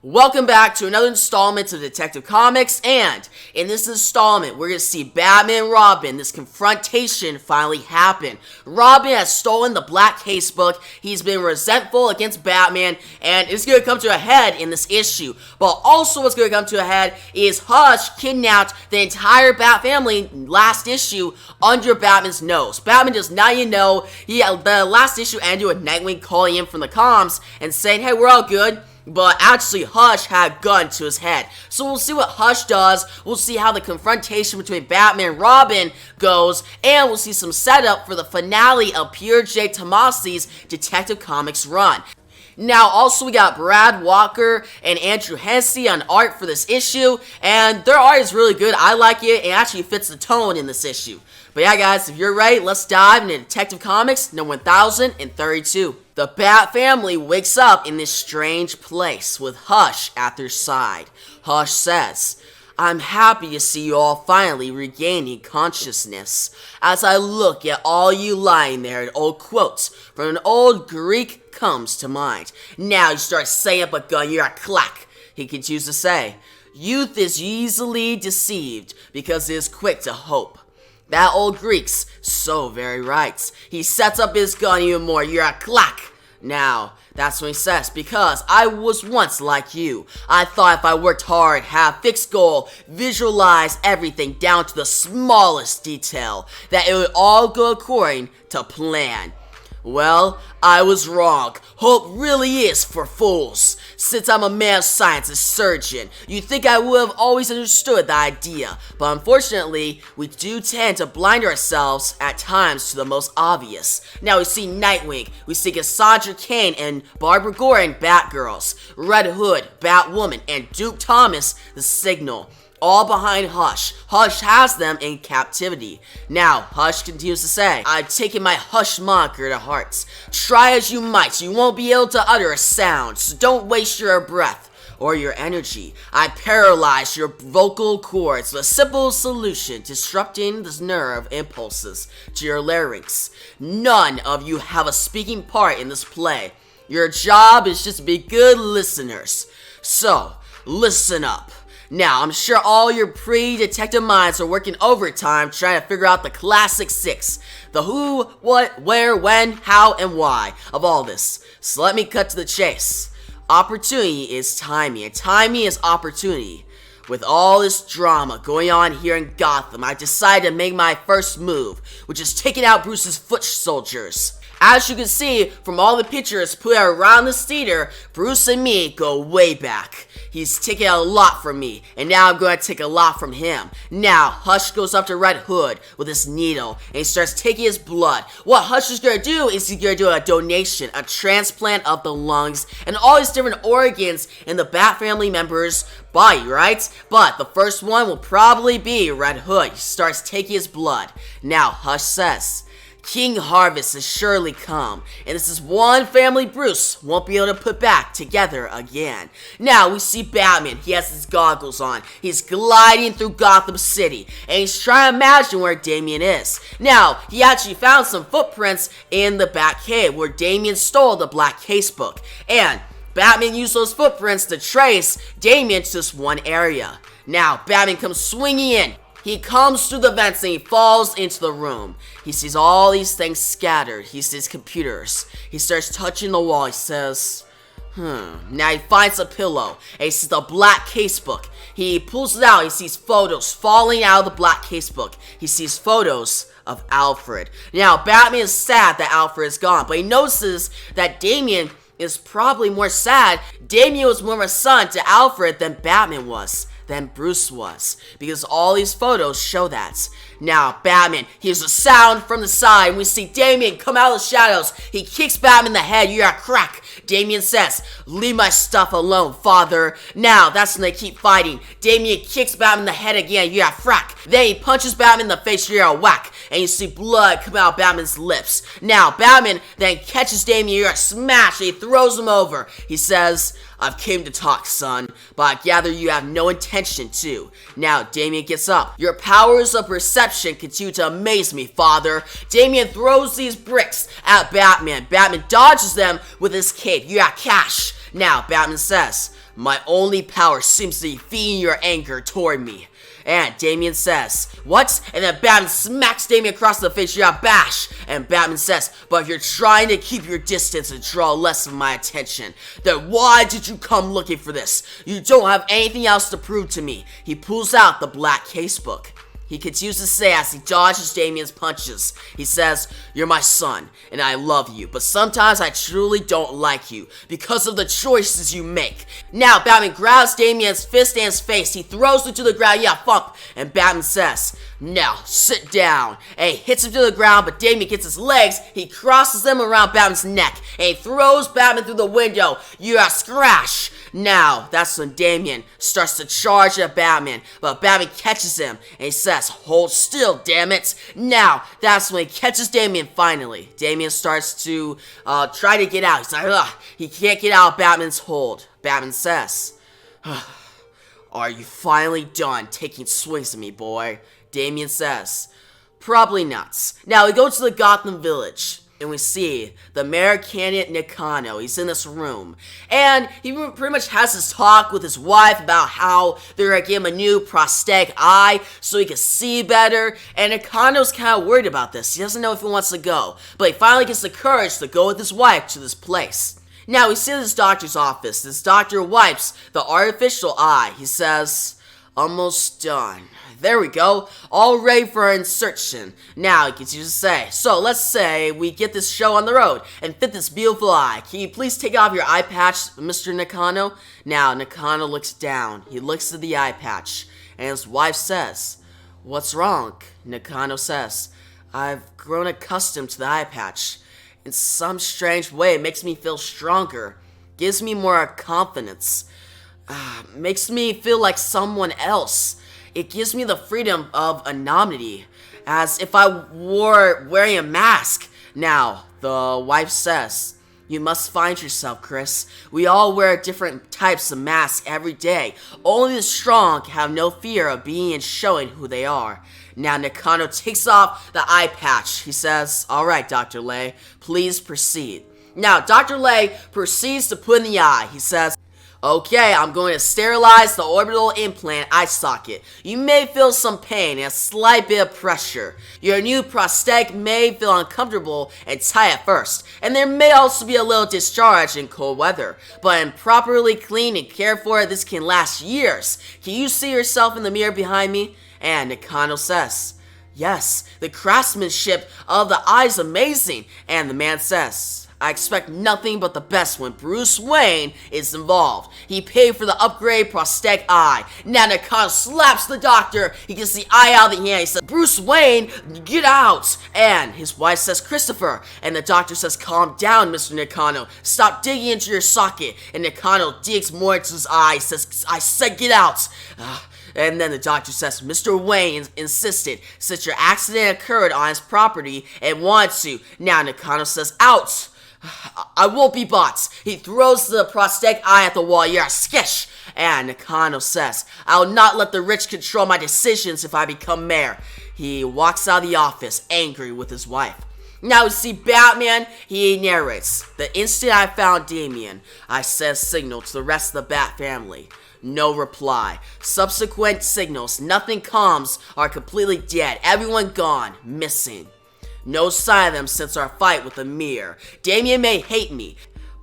Welcome back to another installment of Detective Comics, and in this installment, we're going to see Batman and Robin. This confrontation finally happened. Robin has stolen the Black Casebook. He's been resentful against Batman, and it's going to come to a head in this issue. But also what's going to come to a head is Hush kidnapped the entire Bat family last issue under Batman's nose. Batman does not even know. The last issue ended with Nightwing calling in from the comms and saying, hey, we're all good. But actually, Hush had a gun to his head. So we'll see what Hush does. We'll see how the confrontation between Batman and Robin goes. And we'll see some setup for the finale of Peter J. Tomasi's Detective Comics run. Now, also, we got Brad Walker and Andrew Hennessy on art for this issue. And their art is really good. I like it. It actually fits the tone in this issue. But yeah, guys, if you're ready, let's dive into Detective Comics number 1032. The Bat family wakes up in this strange place with Hush at their side. Hush says, I'm happy to see you all finally regaining consciousness. As I look at all you lying there, an old quote from an old Greek comes to mind. Now you start saying up a gun, you're a clack. He continues to say, youth is easily deceived because it is quick to hope. That old Greek's so very right. He sets up his gun even more. You're a clack. Now, that's what he says, because I was once like you. I thought if I worked hard, had a fixed goal, visualize everything down to the smallest detail, that it would all go according to plan. Well, I was wrong. Hope really is for fools. Since I'm a man of science, a surgeon, you'd think I would have always understood the idea. But unfortunately, we do tend to blind ourselves at times to the most obvious. Now we see Nightwing, we see Cassandra Cain and Barbara Gordon, Batgirls, Red Hood, Batwoman, and Duke Thomas, the Signal. All behind Hush. Hush has them in captivity. Now, Hush continues to say, I've taken my Hush moniker to heart. Try as you might, you won't be able to utter a sound, so don't waste your breath or your energy. I paralyze your vocal cords with a simple solution, disrupting the nerve impulses to your larynx. None of you have a speaking part in this play. Your job is just to be good listeners. So, listen up. Now, I'm sure all your pre-detective minds are working overtime trying to figure out the classic six. The who, what, where, when, how, and why of all this. So let me cut to the chase. Opportunity is timing, and timing is opportunity. With all this drama going on here in Gotham, I decided to make my first move, which is taking out Bruce's foot soldiers. As you can see from all the pictures put around this theater, Bruce and me go way back. He's taken a lot from me, and now I'm going to take a lot from him. Now, Hush goes up to Red Hood with his needle, and he starts taking his blood. What Hush is going to do is he's going to do a donation, a transplant of the lungs, and all these different organs in the Bat family members' body, right? But the first one will probably be Red Hood. He starts taking his blood. Now, Hush says, King Harvest has surely come, and this is one family Bruce won't be able to put back together again. Now we see Batman. He has his goggles on. He's gliding through Gotham City, and he's trying to imagine where Damian is. Now, he actually found some footprints in the Batcave where Damian stole the Black Casebook, and Batman used those footprints to trace Damian to this one area. Now, Batman comes swinging in. He comes through the vents and he falls into the room. He sees all these things scattered. He sees computers. He starts touching the wall. He says, Now he finds a pillow and he sees the Black Casebook. He pulls it out. He sees photos falling out of the Black Casebook. He sees photos of Alfred. Now, Batman is sad that Alfred is gone, but he notices that Damian is probably more sad. Damian was more of a son to Alfred than Batman was. Than Bruce was, because all these photos show that. Now, Batman hears a sound from the side, and we see Damian come out of the shadows. He kicks Batman in the head. You're a crack. Damian says, leave my stuff alone, father. Now, that's when they keep fighting. Damian kicks Batman in the head again. You're a frack. Then he punches Batman in the face. You're a whack. And you see blood come out of Batman's lips. Now, Batman then catches Damian. You're a smash. And he throws him over. He says, I've came to talk, son, but I gather you have no intention to. Now, Damian gets up. Your powers of perception continue to amaze me, father. Damian throws these bricks at Batman. Batman dodges them with his cape. You got cash. Now, Batman says, my only power seems to be feeding your anger toward me. And Damian says, what? And then Batman smacks Damian across the face, yeah, bash. And Batman says, but if you're trying to keep your distance and draw less of my attention, then why did you come looking for this? You don't have anything else to prove to me. He pulls out the black casebook. He continues to say as he dodges Damian's punches. He says, you're my son, and I love you, but sometimes I truly don't like you because of the choices you make. Now, Batman grabs Damian's fist and his face. He throws him to the ground, yeah, fuck, and Batman says, now, sit down. And he hits him to the ground, but Damian gets his legs. He crosses them around Batman's neck, and he throws Batman through the window. Yeah, scratch. Now, that's when Damian starts to charge at Batman, but Batman catches him, and he says, hold still, damn it. Now, that's when he catches Damian finally. Damian starts to try to get out. He's like, ugh, he can't get out of Batman's hold. Batman says, are you finally done taking swings at me, boy? Damian says, probably not. Now, we go to the Gotham village. And we see the mayor candidate Nakano. He's in this room. And he pretty much has this talk with his wife about how they're going to give him a new prosthetic eye so he can see better. And Nakano's kind of worried about this. He doesn't know if he wants to go. But he finally gets the courage to go with his wife to this place. Now we see this doctor's office. This doctor wipes the artificial eye. He says, almost done. There we go, all ready for insertion. Now, he continues to say, so let's say we get this show on the road and fit this beautiful eye. Can you please take off your eye patch, Mr. Nakano? Now, Nakano looks down. He looks at the eye patch, and his wife says, what's wrong? Nakano says, I've grown accustomed to the eye patch. In some strange way, it makes me feel stronger, gives me more confidence, makes me feel like someone else. It gives me the freedom of anonymity, as if I were wearing a mask. Now, the wife says, you must find yourself, Chris. We all wear different types of masks every day. Only the strong have no fear of being and showing who they are. Now, Nakano takes off the eye patch. He says, all right, Dr. Lay, please proceed. Now, Dr. Lay proceeds to put in the eye. He says, okay, I'm going to sterilize the orbital implant eye socket. You may feel some pain and a slight bit of pressure. Your new prosthetic may feel uncomfortable and tight at first, and there may also be a little discharge in cold weather. But when properly cleaned and cared for, this can last years. Can you see yourself in the mirror behind me? And Nakano says, yes, the craftsmanship of the eye is amazing. And the man says, I expect nothing but the best when Bruce Wayne is involved. He paid for the upgrade prosthetic eye. Now Nakano slaps the doctor. He gets the eye out of the hand. He says, Bruce Wayne, get out. And his wife says, Christopher. And the doctor says, calm down, Mr. Nakano. Stop digging into your socket. And Nakano digs more into his eye. He says, I said get out. And then the doctor says, Mr. Wayne insisted, since your accident occurred on his property and wanted to. Now Nakano says, out. I won't be bought. He throws the prosthetic eye at the wall. Yeah, skish. And Nakano says, I will not let the rich control my decisions if I become mayor. He walks out of the office, angry with his wife. Now we see Batman. He narrates, the instant I found Damian, I sent a signal to the rest of the Bat family. No reply. Subsequent signals, nothing comms, are completely dead. Everyone gone, missing. No sign of them since our fight with the mirror. Damian may hate me,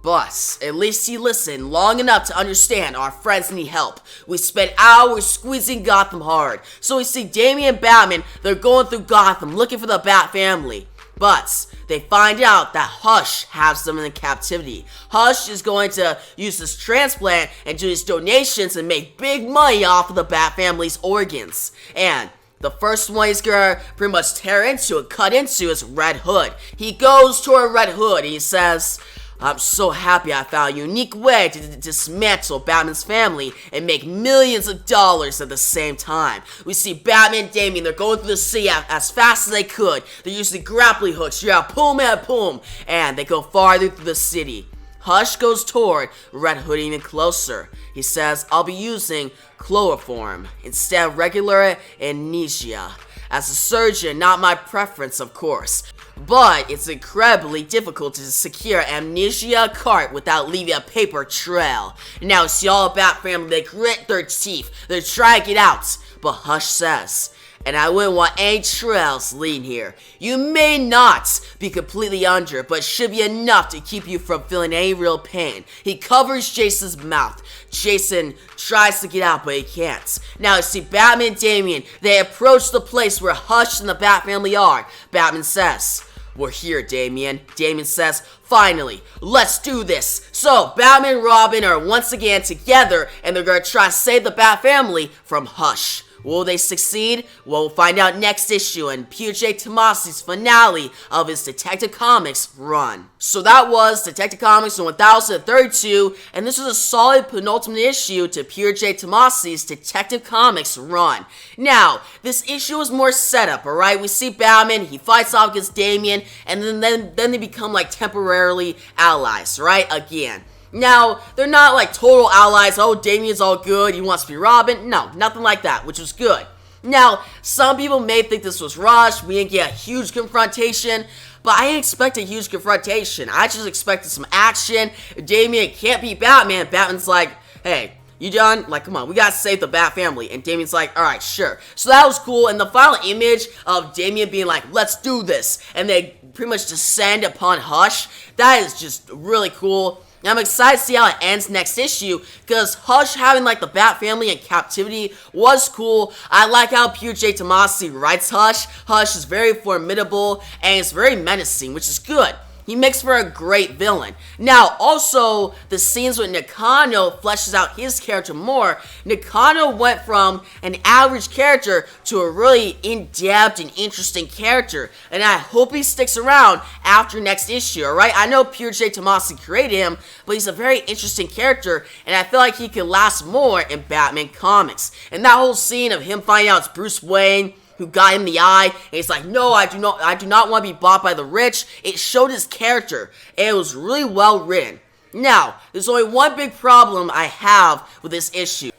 but at least he listened long enough to understand our friends need help. We spent hours squeezing Gotham hard. So we see Damian and Batman, they're going through Gotham looking for the Bat family. But they find out that Hush has them in captivity. Hush is going to use this transplant and do these donations and make big money off of the Bat family's organs. And the first one he's gonna pretty much tear into and cut into is Red Hood. He goes toward Red Hood and he says, I'm so happy I found a unique way to dismantle Batman's family and make millions of dollars at the same time. We see Batman and Damian, they're going through the sea as fast as they could. They're using grappling hooks, yeah, boom and boom, and they go farther through the city. Hush goes toward Red Hood even closer. He says, I'll be using chloroform instead of regular anesthesia. As a surgeon, not my preference, of course. but it's incredibly difficult to secure Amnesia cart without leaving a paper trail. Now, see all the Bat family, they grit their teeth, they try to get out, but Hush says, and I wouldn't want any trails leading here. You may not be completely under, but it should be enough to keep you from feeling any real pain. He covers Jason's mouth. Jason tries to get out, but he can't. Now you see Batman and Damian, they approach the place where Hush and the Bat family are. Batman says, "We're here, Damian." Damian says, "Finally, let's do this." So, Batman and Robin are once again together, and they're gonna try to save the Bat family from Hush. Will they succeed? Well, we'll find out next issue in P.J. Tomasi's finale of his Detective Comics run. So that was Detective Comics 1032, and this was a solid penultimate issue to P.J. Tomasi's Detective Comics run. Now, this issue is more setup, alright? We see Batman, he fights off against Damian, and then they become like temporarily allies, right? Again. Now, they're not like total allies, oh, Damian's all good, he wants to be Robin. No, nothing like that, which was good. Now, some people may think this was rushed, we didn't get a huge confrontation, but I didn't expect a huge confrontation. I just expected some action. Damian can't beat Batman. Batman's like, "Hey, you done? Like, come on, we gotta save the Bat family." And Damian's like, "Alright, sure." So that was cool, and the final image of Damian being like, "Let's do this," and they pretty much descend upon Hush, that is just really cool. I'm excited to see how it ends next issue, because Hush having like the Bat family in captivity was cool. I like how P.J. Tomasi writes Hush. Hush is very formidable, and it's very menacing, which is good. He makes for a great villain. Now, also, the scenes with Nakano fleshes out his character more. Nakano went from an average character to a really in-depth and interesting character, and I hope he sticks around after next issue, alright? I know P.J. Tomasi created him, but he's a very interesting character, and I feel like he could last more in Batman comics. And that whole scene of him finding out it's Bruce Wayne who got him the eye, and he's like, "No, I do not want to be bought by the rich." It showed his character, and it was really well written. Now, there's only one big problem I have with this issue.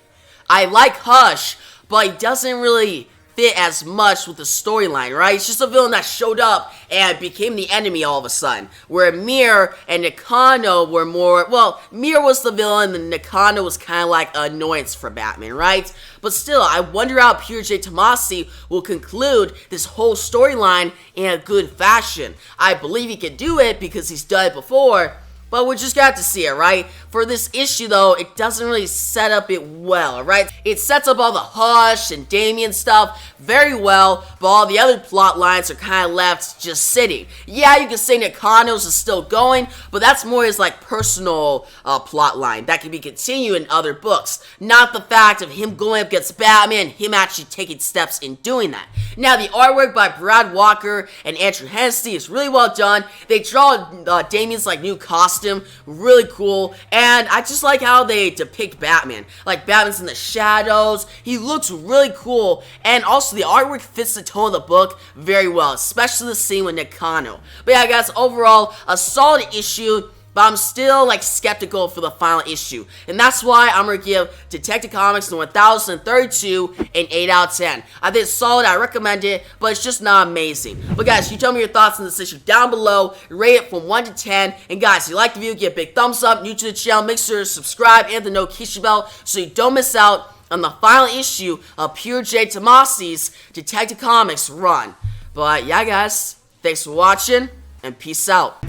I like Hush, but he doesn't really fit as much with the storyline, right? It's just a villain that showed up and became the enemy all of a sudden. Where Mir and Nakano were more, well, Mir was the villain and Nakano was kind of like an annoyance for Batman, right? But still, I wonder how P.J. Tomasi will conclude this whole storyline in a good fashion. I believe he can do it because he's done it before, but we just got to see it, right? For this issue, though, it doesn't really set up it well, right? It sets up all the Hush and Damian stuff very well, but all the other plot lines are kind of left just sitting. Yeah, you can say Nakano's is still going, but that's more his, like, personal plot line that can be continued in other books. Not the fact of him going up against Batman, him actually taking steps in doing that. Now, the artwork by Brad Walker and Andrew Hennessy is really well done. They draw Damian's, like, new costume, really cool, and I just like how they depict Batman. Like, Batman's in the shadows, he looks really cool, and also the artwork fits the tone of the book very well, especially the scene with Nakano. But yeah, guys, overall, a solid issue, but I'm still, like, skeptical for the final issue. And that's why I'm going to give Detective Comics 1032 an 8 out of 10. I think it's solid, I recommend it, but it's just not amazing. But guys, you tell me your thoughts on this issue down below, rate it from 1 to 10. And guys, if you like the video, give a big thumbs up. New to the channel, make sure to subscribe and the notification bell so you don't miss out on the final issue of P.J. Tomasi's Detective Comics run. But yeah, guys, thanks for watching, and peace out.